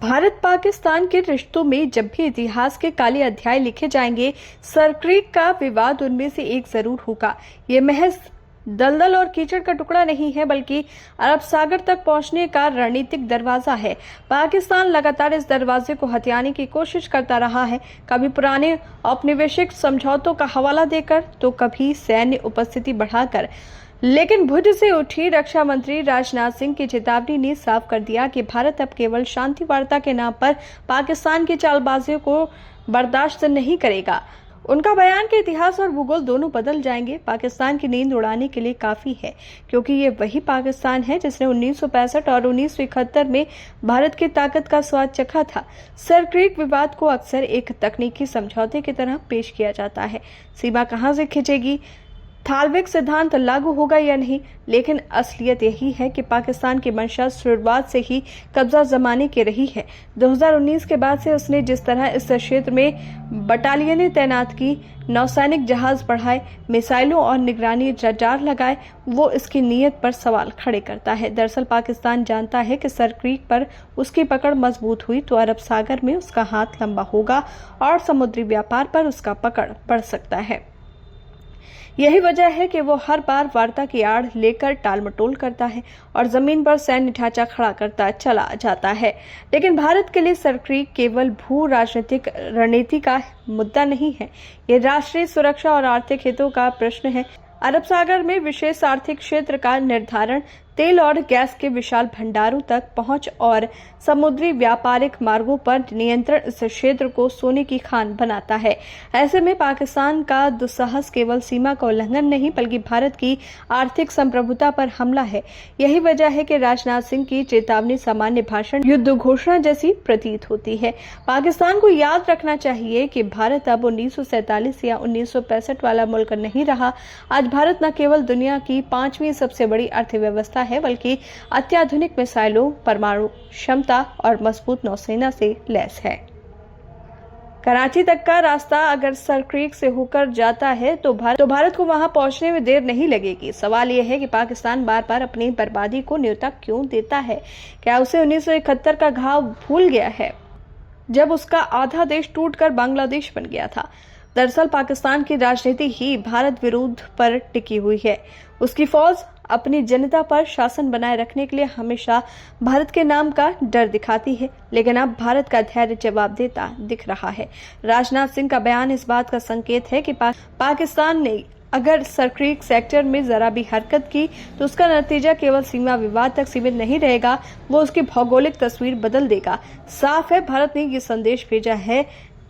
भारत पाकिस्तान के रिश्तों में जब भी इतिहास के काले अध्याय लिखे जाएंगे, सरक्रीक का विवाद उनमें से एक जरूर होगा। ये महज दलदल और कीचड़ का टुकड़ा नहीं है, बल्कि अरब सागर तक पहुंचने का रणनीतिक दरवाजा है। पाकिस्तान लगातार इस दरवाजे को हथियाने की कोशिश करता रहा है, कभी पुराने औपनिवेशिक समझौतों का हवाला देकर, तो कभी सैन्य उपस्थिति बढ़ाकर। लेकिन भुज से उठी रक्षा मंत्री राजनाथ सिंह की चेतावनी ने साफ कर दिया कि भारत अब केवल शांति वार्ता के नाम पर पाकिस्तान की चालबाजियों को बर्दाश्त नहीं करेगा। उनका बयान कि इतिहास और भूगोल दोनों बदल जाएंगे, पाकिस्तान की नींद उड़ाने के लिए काफी है, क्योंकि ये वही पाकिस्तान है जिसने 1965 और 1971 में भारत की ताकत का स्वाद चखा था। सरक्रीक विवाद को अक्सर एक तकनीकी समझौते की तरह पेश किया जाता है। सीमा कहां से खिंचेगी, थालविक सिद्धांत लागू होगा या नहीं, लेकिन असलियत यही है कि पाकिस्तान की मंशा शुरुआत से ही कब्जा जमाने की रही है। 2019 के बाद से उसने जिस तरह इस क्षेत्र में बटालियनें तैनात की, नौसैनिक जहाज बढ़ाए, मिसाइलों और निगरानी रडार लगाए, वो इसकी नीयत पर सवाल खड़े करता है। दरअसल पाकिस्तान जानता है कि सरक्रीक पर उसकी पकड़ मजबूत हुई तो अरब सागर में उसका हाथ लंबा होगा और समुद्री व्यापार पर उसका पकड़ बढ़ सकता है। यही वजह है कि वो हर बार वार्ता की आड़ लेकर टालमटोल करता है और जमीन पर सैन्य ढांचा खड़ा करता चला जाता है। लेकिन भारत के लिए सरक्रीक केवल भू राजनीतिक रणनीति का मुद्दा नहीं है, ये राष्ट्रीय सुरक्षा और आर्थिक हितों का प्रश्न है। अरब सागर में विशेष आर्थिक क्षेत्र का निर्धारण, तेल और गैस के विशाल भंडारों तक पहुंच और समुद्री व्यापारिक मार्गों पर नियंत्रण इस क्षेत्र को सोने की खान बनाता है। ऐसे में पाकिस्तान का दुस्साहस केवल सीमा का उल्लंघन नहीं, बल्कि भारत की आर्थिक संप्रभुता पर हमला है। यही वजह है कि राजनाथ सिंह की चेतावनी सामान्य भाषण, युद्ध घोषणा जैसी प्रतीत होती है। पाकिस्तान को याद रखना चाहिए कि भारत अब 1947 या 1965 वाला मुल्क नहीं रहा। आज भारत न केवल दुनिया की 5वीं सबसे बड़ी अर्थव्यवस्था है, बल्कि अत्याधुनिक मिसाइलों, परमाणु क्षमता और मजबूत नौसेना से लैस है। कराची तक का रास्ता अगर सरक्रीक से होकर जाता है तो भारत को वहां पहुंचने में देर नहीं लगेगी। सवाल यह है कि पाकिस्तान बार बार अपनी बर्बादी को न्योता क्यों देता है? क्या उसे 1971 का घाव भूल गया है, जब उसका आधा देश टूटकर बांग्लादेश बन गया था? दरअसल पाकिस्तान की राजनीति ही भारत विरोध पर टिकी हुई है। उसकी फौज अपनी जनता पर शासन बनाए रखने के लिए हमेशा भारत के नाम का डर दिखाती है, लेकिन अब भारत का धैर्य जवाब देता दिख रहा है। राजनाथ सिंह का बयान इस बात का संकेत है कि पाकिस्तान ने अगर सरक्रीक सेक्टर में जरा भी हरकत की तो उसका नतीजा केवल सीमा विवाद तक सीमित नहीं रहेगा, वो उसकी भौगोलिक तस्वीर बदल देगा। साफ है, भारत ने ये संदेश भेजा है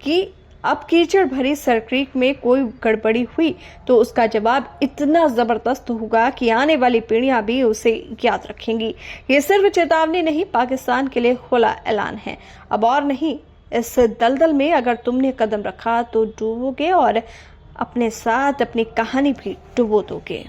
कि अब कीचड़ भरी सरक्रीक में कोई गड़बड़ी हुई तो उसका जवाब इतना जबरदस्त होगा कि आने वाली पीढ़ियां भी उसे याद रखेंगी। ये सिर्फ चेतावनी नहीं, पाकिस्तान के लिए खुला ऐलान है। अब और नहीं, इस दलदल में अगर तुमने कदम रखा तो डूबोगे और अपने साथ अपनी कहानी भी डुबो दोगे।